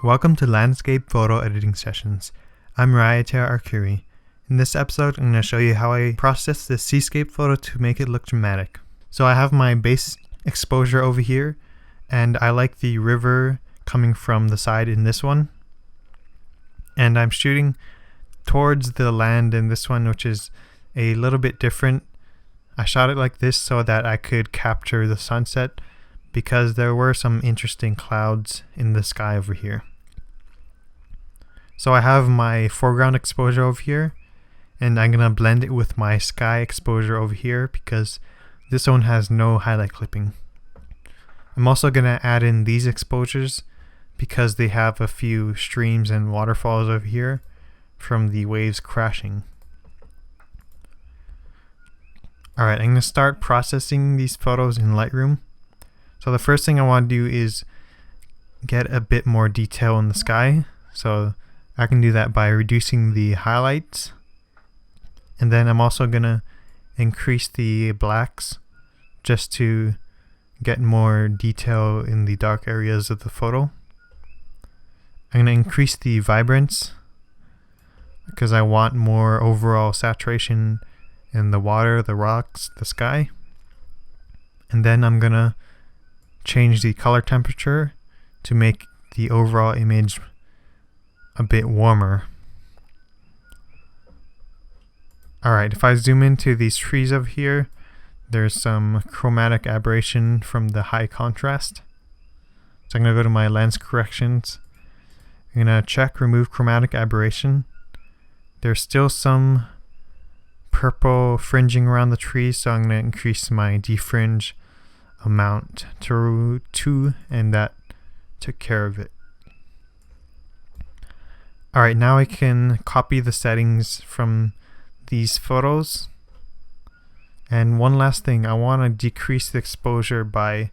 Welcome to Landscape Photo Editing Sessions. I'm Ryater Arcuri. In this episode, I'm going to show you how I process the Seascape photo to make it look dramatic. So I have my base exposure over here, and I like the river coming from the side in this one. And I'm shooting towards the land in this one, which is a little bit different. I shot it like this so that I could capture the sunset because there were some interesting clouds in the sky over here. So I have my foreground exposure over here, and I'm gonna blend it with my sky exposure over here because this one has no highlight clipping. I'm also gonna add in these exposures because they have a few streams and waterfalls over here from the waves crashing. Alright, I'm gonna start processing these photos in Lightroom. So the first thing I want to do is get a bit more detail in the sky. So I can do that by reducing the highlights, and then I'm also gonna increase the blacks just to get more detail in the dark areas of the photo. I'm gonna increase the vibrance because I want more overall saturation in the water, the rocks, the sky. And then I'm gonna change the color temperature to make the overall image a bit warmer. Alright, if I zoom into these trees over here, there's some chromatic aberration from the high contrast. So I'm going to go to my lens corrections. I'm going to check remove chromatic aberration. There's still some purple fringing around the trees, so I'm going to increase my defringe amount to 2, and that took care of it. Alright, now I can copy the settings from these photos. And one last thing, I want to decrease the exposure by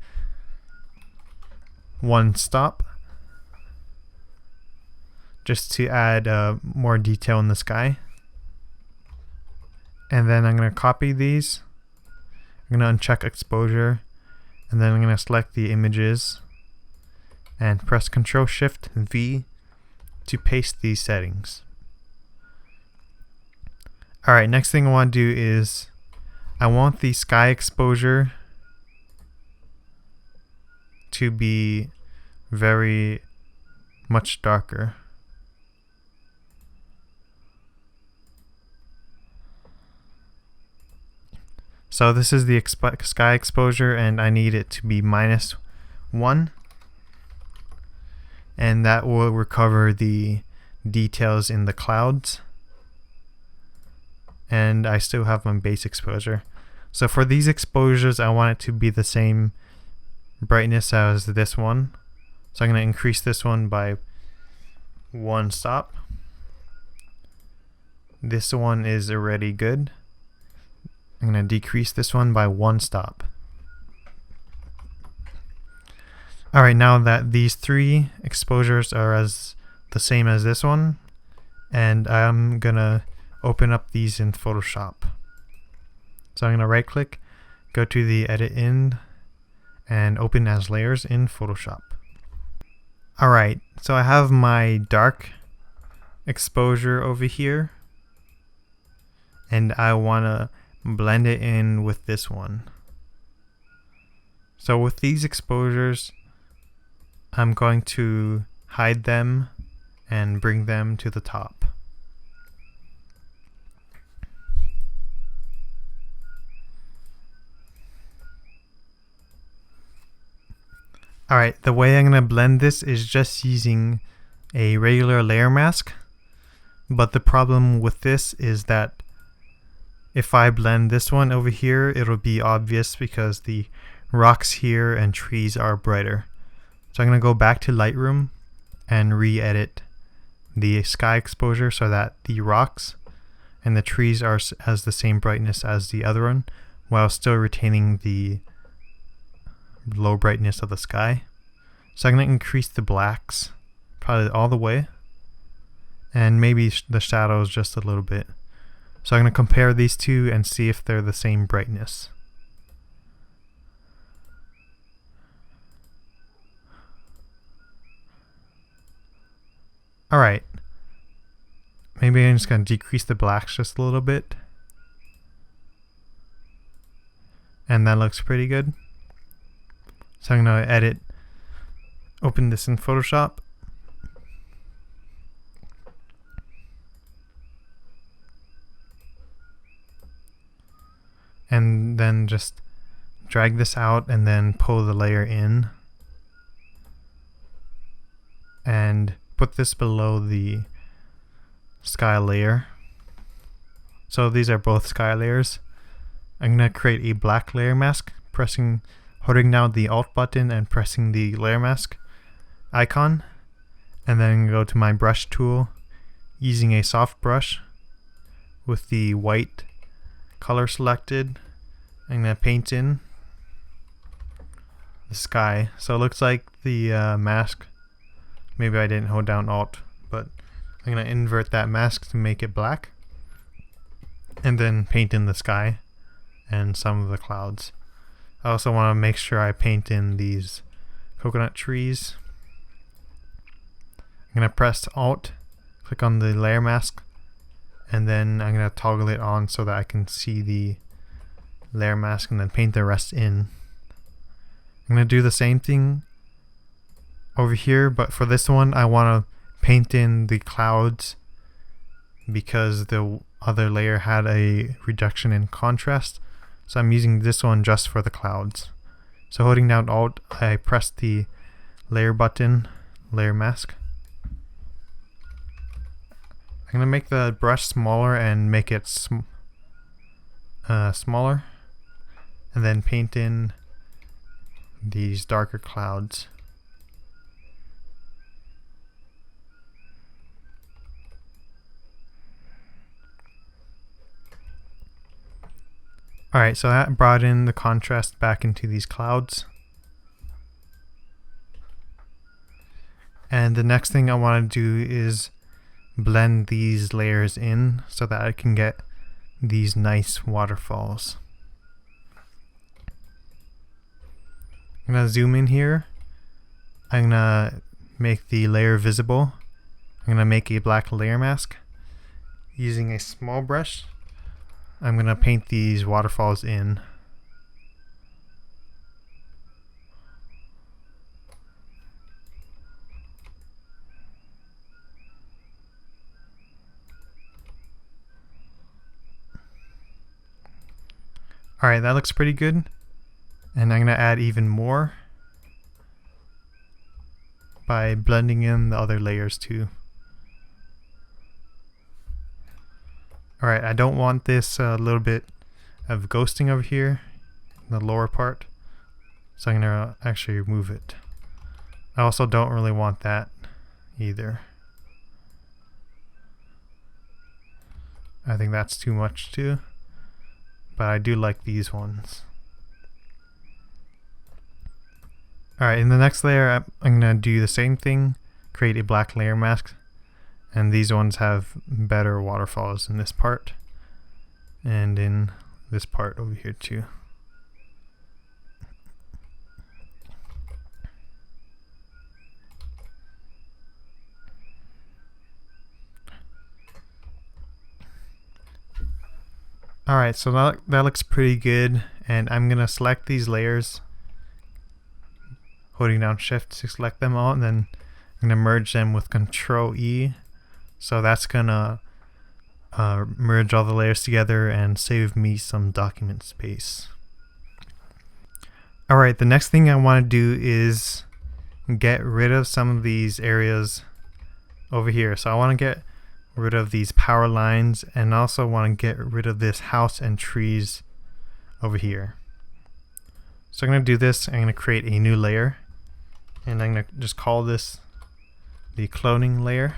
1 stop, just to add more detail in the sky. And then I'm going to copy these. I'm going to uncheck exposure, and then I'm going to select the images and press Ctrl-Shift-V to paste these settings. Alright, next thing I want to do is I want the sky exposure to be very much darker. So this is the sky exposure, and I need it to be -1. And that will recover the details in the clouds. And I still have my base exposure. So for these exposures, I want it to be the same brightness as this one. So I'm going to increase this one by 1 stop. This one is already good. I'm going to decrease this one by 1 stop. Alright, now that these 3 exposures are the same as this one, and I'm gonna open up these in Photoshop. So I'm gonna right click, go to the edit in, and open as layers in Photoshop. Alright, so I have my dark exposure over here, and I wanna blend it in with this one. So with these exposures, I'm going to hide them and bring them to the top. Alright, the way I'm going to blend this is just using a regular layer mask, but the problem with this is that if I blend this one over here, it'll be obvious because the rocks here and trees are brighter. So I'm going to go back to Lightroom and re-edit the sky exposure so that the rocks and the trees has the same brightness as the other one, while still retaining the low brightness of the sky. So I'm going to increase the blacks probably all the way, and maybe the shadows just a little bit. So I'm going to compare these two and see if they're the same brightness. Alright. Maybe I'm just going to decrease the blacks just a little bit. And that looks pretty good. So I'm going to open this in Photoshop. And then just drag this out and then pull the layer in. And put this below the sky layer. So these are both sky layers. I'm going to create a black layer mask, holding down the Alt button and pressing the layer mask icon. And then go to my brush tool using a soft brush with the white color selected. I'm going to paint in the sky. So it looks like the mask. Maybe I didn't hold down Alt, but I'm going to invert that mask to make it black. And then paint in the sky and some of the clouds. I also want to make sure I paint in these coconut trees. I'm going to press Alt, click on the layer mask, and then I'm going to toggle it on so that I can see the layer mask and then paint the rest in. I'm going to do the same thing over here, but for this one I want to paint in the clouds because the other layer had a reduction in contrast. So I'm using this one just for the clouds. So holding down Alt, I press the layer button, layer mask. I'm going to make the brush smaller and make it smaller. And then paint in these darker clouds. Alright, so that brought in the contrast back into these clouds. And the next thing I want to do is blend these layers in so that I can get these nice waterfalls. I'm going to zoom in here. I'm going to make the layer visible. I'm going to make a black layer mask. Using a small brush, I'm going to paint these waterfalls in. Alright, that looks pretty good. And I'm going to add even more by blending in the other layers too. Alright, I don't want this little bit of ghosting over here in the lower part, so I'm going to actually remove it. I also don't really want that either. I think that's too much too, but I do like these ones. Alright, in the next layer I'm going to do the same thing, create a black layer mask. And these ones have better waterfalls in this part and in this part over here too. Alright, so that looks pretty good, and I'm going to select these layers, holding down Shift to select them all, and then I'm going to merge them with Control E. So that's gonna merge all the layers together and save me some document space. Alright, the next thing I want to do is get rid of some of these areas over here. So I want to get rid of these power lines and also want to get rid of this house and trees over here. So I'm going to do this. I'm going to create a new layer, and I'm going to just call this the cloning layer.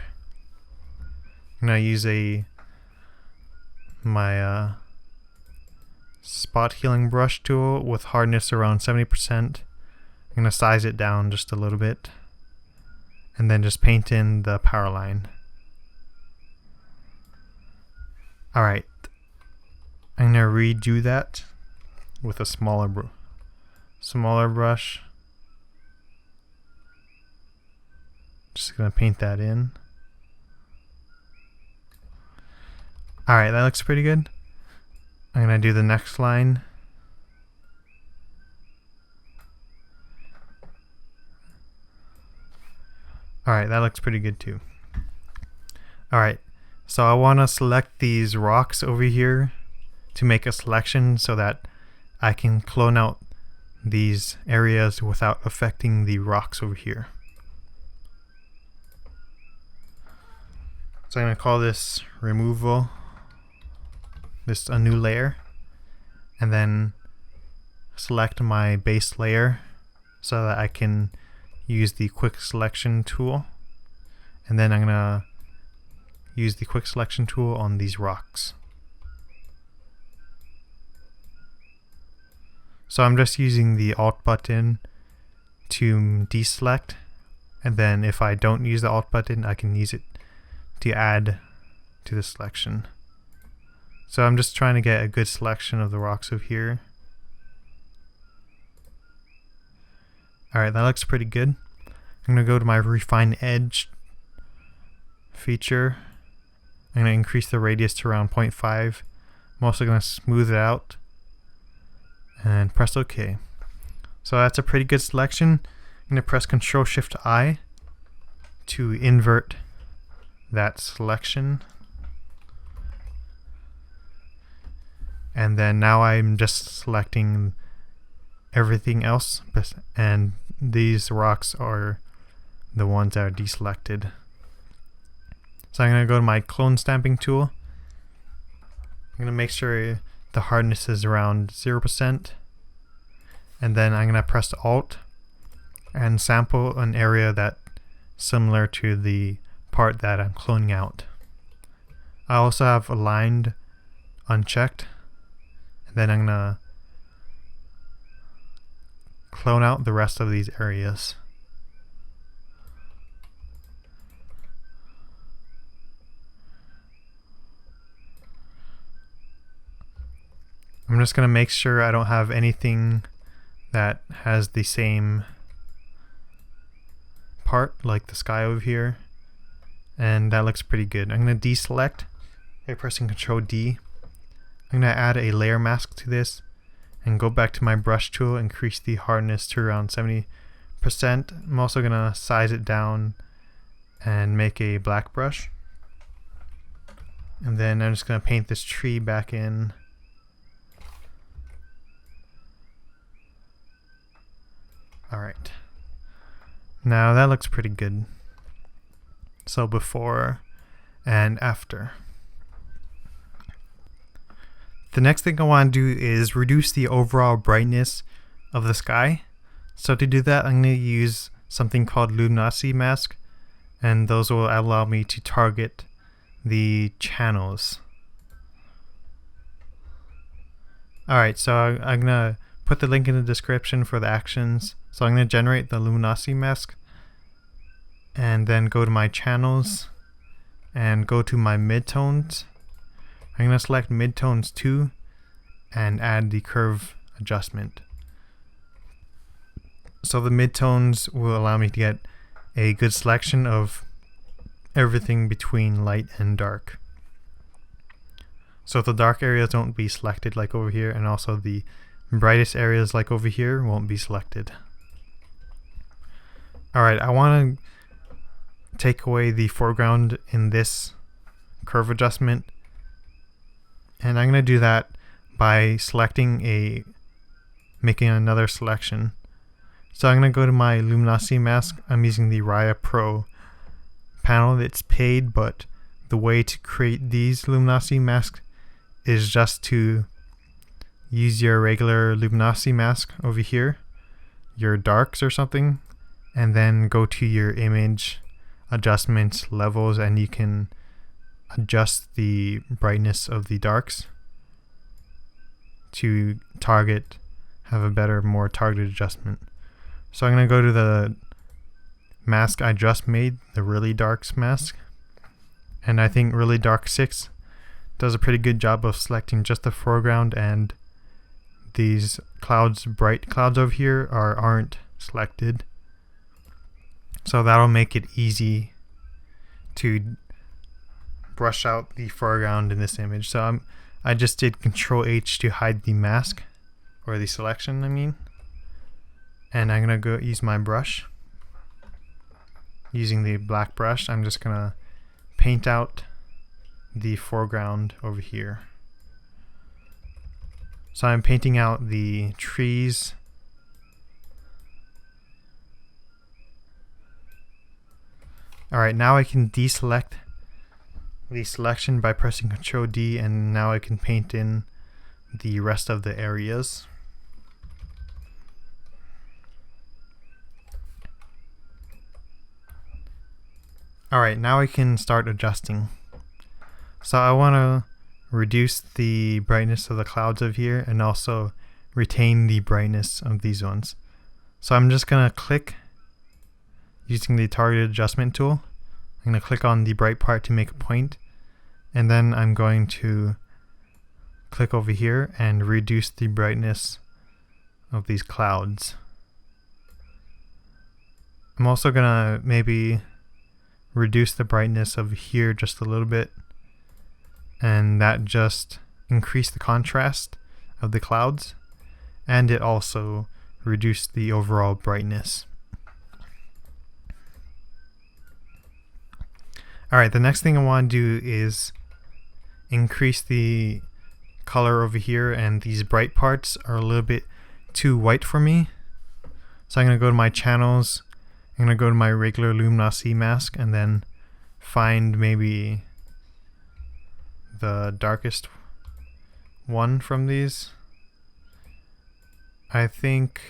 I'm going to use my spot healing brush tool with hardness around 70%. I'm going to size it down just a little bit and then just paint in the power line. Alright, I'm going to redo that with a smaller brush. Just going to paint that in. Alright, that looks pretty good. I'm going to do the next line. Alright, that looks pretty good too. Alright, so I want to select these rocks over here to make a selection so that I can clone out these areas without affecting the rocks over here. So I'm going to call this removal, this a new layer, and then select my base layer so that I can use the quick selection tool, and then I'm going to use the quick selection tool on these rocks. So I'm just using the Alt button to deselect, and then if I don't use the Alt button, I can use it to add to the selection. So I'm just trying to get a good selection of the rocks over here. Alright, that looks pretty good. I'm going to go to my Refine Edge feature. I'm going to increase the radius to around 0.5. I'm also going to smooth it out and press OK. So that's a pretty good selection. I'm going to press Ctrl-Shift-I to invert that selection. And then now I'm just selecting everything else, and these rocks are the ones that are deselected. So I'm going to go to my clone stamping tool. I'm going to make sure the hardness is around 0%, and then I'm going to press Alt and sample an area that's similar to the part that I'm cloning out. I also have aligned unchecked, and then I'm going to clone out the rest of these areas. I'm just going to make sure I don't have anything that has the same part, like the sky over here, and that looks pretty good. I'm going to deselect by pressing Ctrl D. I'm going to add a layer mask to this and go back to my brush tool, increase the hardness to around 70%. I'm also going to size it down and make a black brush. And then I'm just going to paint this tree back in. Alright. Now that looks pretty good. So before and after. The next thing I want to do is reduce the overall brightness of the sky. So to do that, I'm going to use something called Luminosity mask, and those will allow me to target the channels. Alright, so I'm going to put the link in the description for the actions. So I'm going to generate the Luminosity mask, and then go to my channels and go to my midtones. I'm going to select midtones 2 and add the curve adjustment. So the midtones will allow me to get a good selection of everything between light and dark. So the dark areas won't be selected like over here, and also the brightest areas like over here won't be selected. Alright, I want to take away the foreground in this curve adjustment, and I'm going to do that by making another selection. So I'm going to go to my Luminosity mask. I'm using the Raya Pro panel that's paid, but the way to create these Luminosity masks is just to use your regular Luminosity mask over here, your darks or something, and then go to your image adjustments levels, and you can adjust the brightness of the darks to have a better, more targeted adjustment. So I'm going to go to the mask I just made, the Really Darks mask, and I think Really Dark 6 does a pretty good job of selecting just the foreground, and these clouds, bright clouds over here aren't selected. So that'll make it easy to brush out the foreground in this image. So I just did Control H to hide the mask, or the selection I mean. And I'm gonna go use my brush. Using the black brush, I'm just gonna paint out the foreground over here. So I'm painting out the trees. Alright, now I can deselect the selection by pressing Ctrl D, and now I can paint in the rest of the areas. Alright, now I can start adjusting. So I want to reduce the brightness of the clouds over here and also retain the brightness of these ones. So I'm just going to click using the targeted adjustment tool. I'm going to click on the bright part to make a point, and then I'm going to click over here and reduce the brightness of these clouds. I'm also going to maybe reduce the brightness over here just a little bit, and that just increased the contrast of the clouds, and it also reduced the overall brightness. Alright, the next thing I want to do is increase the color over here, and these bright parts are a little bit too white for me. So I'm going to go to my channels, I'm going to go to my regular luminosity mask, and then find maybe the darkest one from these. I think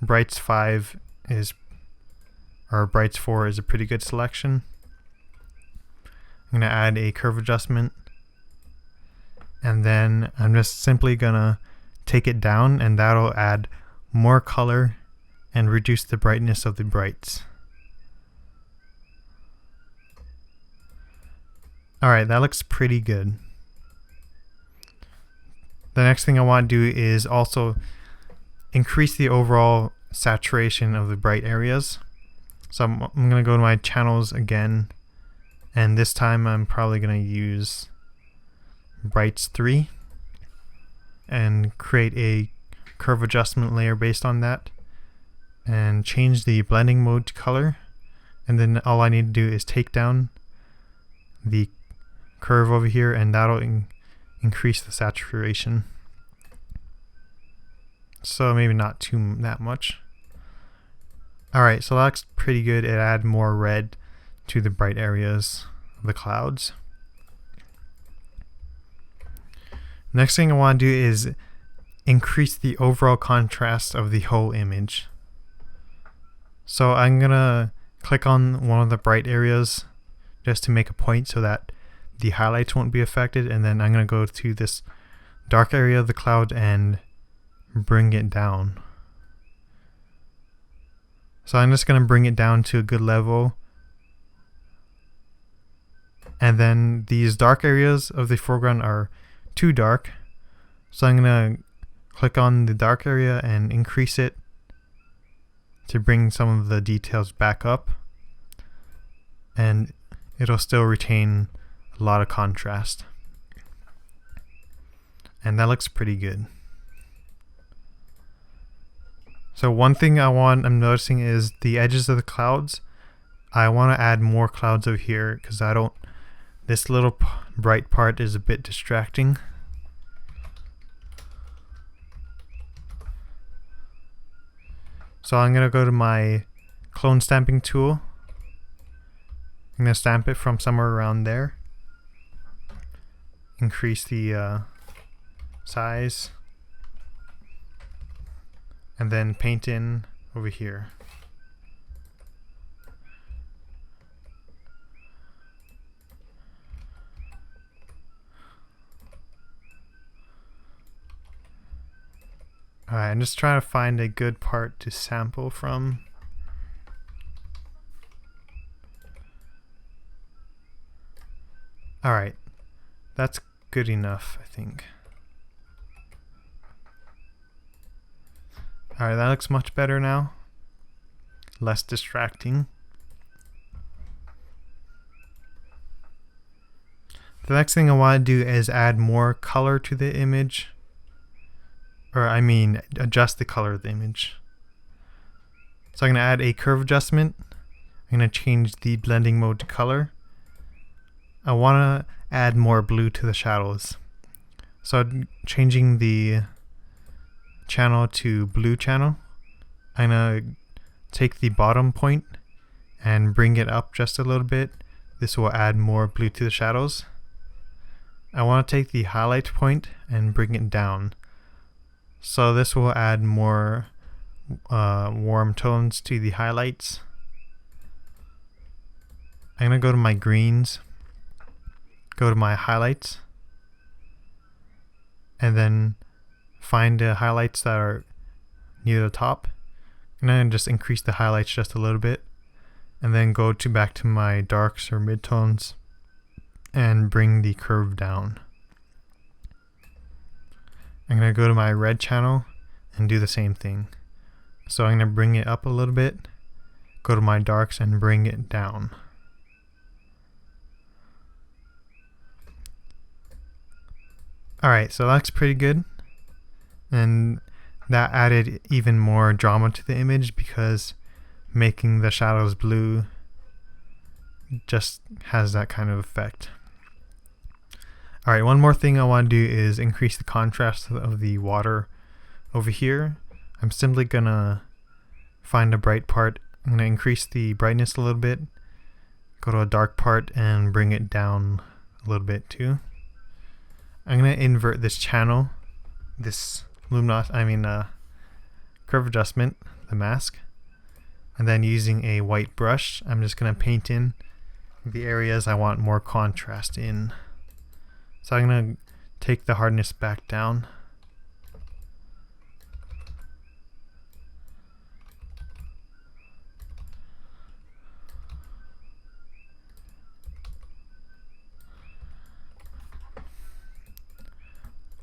Brights 5 is, or Brights 4 is a pretty good selection. I'm going to add a curve adjustment, and then I'm just simply going to take it down, and that'll add more color and reduce the brightness of the brights. Alright, that looks pretty good. The next thing I want to do is also increase the overall saturation of the bright areas. So I'm going to go to my channels again, and this time I'm probably going to use Brights 3 and create a curve adjustment layer based on that, and change the blending mode to color, and then all I need to do is take down the curve over here, and that'll increase the saturation. So maybe not that much. Alright, so that looks pretty good. It added more red to the bright areas of the clouds. Next thing I want to do is increase the overall contrast of the whole image. So I'm gonna click on one of the bright areas just to make a point so that the highlights won't be affected, and then I'm gonna go to this dark area of the cloud and bring it down. So I'm just gonna bring it down to a good level, and then these dark areas of the foreground are too dark, so I'm gonna click on the dark area and increase it to bring some of the details back up, and it'll still retain a lot of contrast, and that looks pretty good. So one thing I'm noticing is the edges of the clouds. I want to add more clouds over here because this little bright part is a bit distracting. So I'm going to go to my clone stamping tool. I'm going to stamp it from somewhere around there. Increase the size. And then paint in over here. Alright, I'm just trying to find a good part to sample from. Alright, that's good enough, I think. Alright, that looks much better now. Less distracting. The next thing I want to do is add more color to the image. Or I mean, adjust the color of the image. So I'm going to add a curve adjustment. I'm going to change the blending mode to color. I want to add more blue to the shadows. So I'm changing the channel to blue channel. I'm going to take the bottom point and bring it up just a little bit. This will add more blue to the shadows. I want to take the highlight point and bring it down. So this will add more warm tones to the highlights. I'm going to go to my greens, go to my highlights, and then find the highlights that are near the top. And then just increase the highlights just a little bit, and then go back to my darks or midtones and bring the curve down. I'm going to go to my red channel and do the same thing. So I'm going to bring it up a little bit, go to my darks and bring it down. Alright, so that's pretty good. And that added even more drama to the image because making the shadows blue just has that kind of effect. Alright, one more thing I want to do is increase the contrast of the water over here. I'm simply going to find a bright part. I'm going to increase the brightness a little bit, go to a dark part and bring it down a little bit too. I'm going to invert this channel, this curve adjustment, the mask, and then using a white brush, I'm just going to paint in the areas I want more contrast in. So I'm going to take the hardness back down.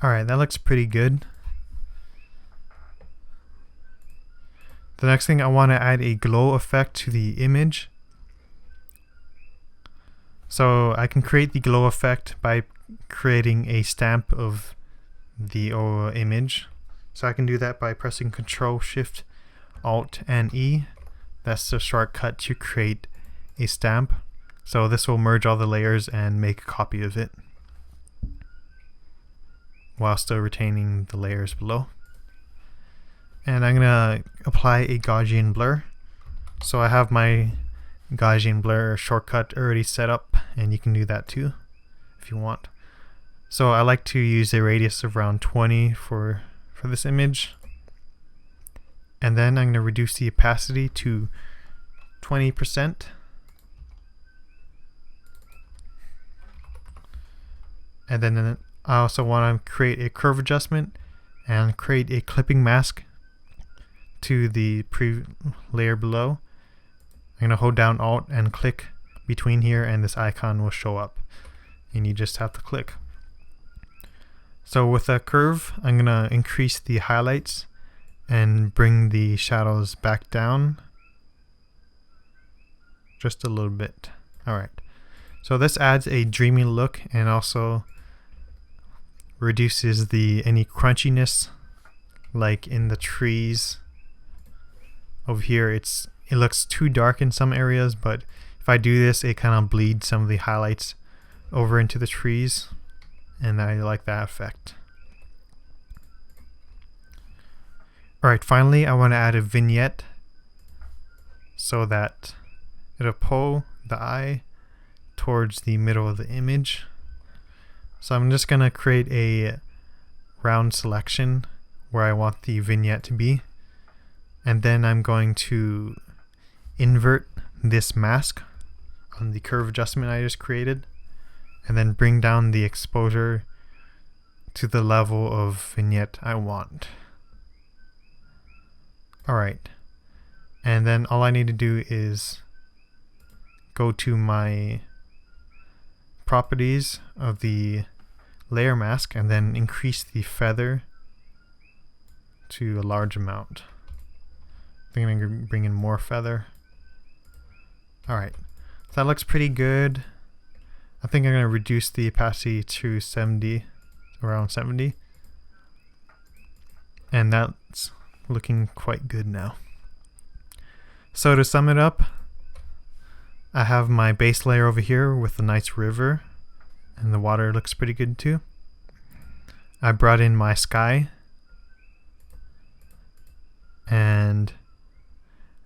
Alright, that looks pretty good. The next thing, I want to add a glow effect to the image. So I can create the glow effect by creating a stamp of the image. So I can do that by pressing Ctrl, Shift, Alt, and E. That's the shortcut to create a stamp. So this will merge all the layers and make a copy of it, while still retaining the layers below. And I'm going to apply a Gaussian blur. So I have my Gaussian blur shortcut already set up, and you can do that too if you want. So I like to use a radius of around 20 for this image. And then I'm going to reduce the opacity to 20%. And then I also want to create a curve adjustment and create a clipping mask to the layer below. I'm going to hold down Alt and click between here, and this icon will show up, and you just have to click. So with a curve, I'm going to increase the highlights and bring the shadows back down just a little bit. Alright, so this adds a dreamy look and also reduces any crunchiness, like in the trees. Over here it looks too dark in some areas, but if I do this, it kind of bleeds some of the highlights over into the trees, and I like that effect. Alright, finally I want to add a vignette so that it'll pull the eye towards the middle of the image. So I'm just going to create a round selection where I want the vignette to be. And then I'm going to invert this mask on the curve adjustment I just created, and then bring down the exposure to the level of vignette I want. Alright, and then all I need to do is go to my properties of the layer mask and then increase the feather to a large amount. I think I'm going to bring in more feather. Alright, so that looks pretty good. I think I'm going to reduce the opacity to 70, around 70. And that's looking quite good now. So to sum it up, I have my base layer over here with a nice river, and the water looks pretty good too. I brought in my sky, and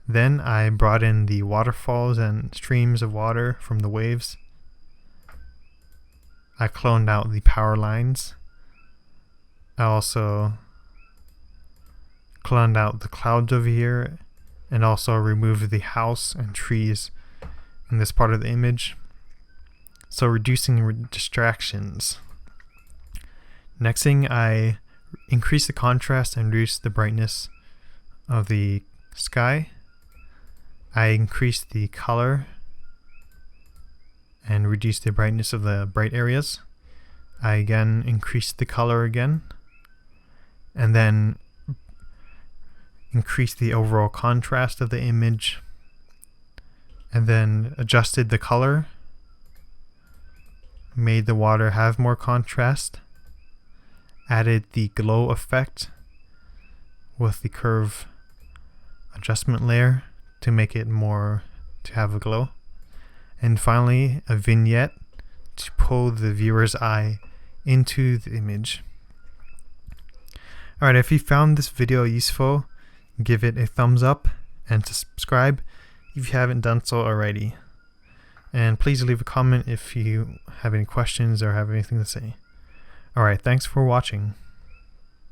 then I brought in the waterfalls and streams of water from the waves. I cloned out the power lines. I also cloned out the clouds over here, and also removed the house and trees in this part of the image. So reducing distractions. Next thing, I increase the contrast and reduce the brightness of the sky. I increase the color and reduce the brightness of the bright areas. I again increase the color again, and then increase the overall contrast of the image, and then adjusted the color, made the water have more contrast, added the glow effect with the curve adjustment layer to make it more to have a glow, and finally a vignette to pull the viewer's eye into the image. Alright, if you found this video useful, give it a thumbs up and subscribe if you haven't done so already. And please leave a comment if you have any questions or have anything to say. Alright, thanks for watching.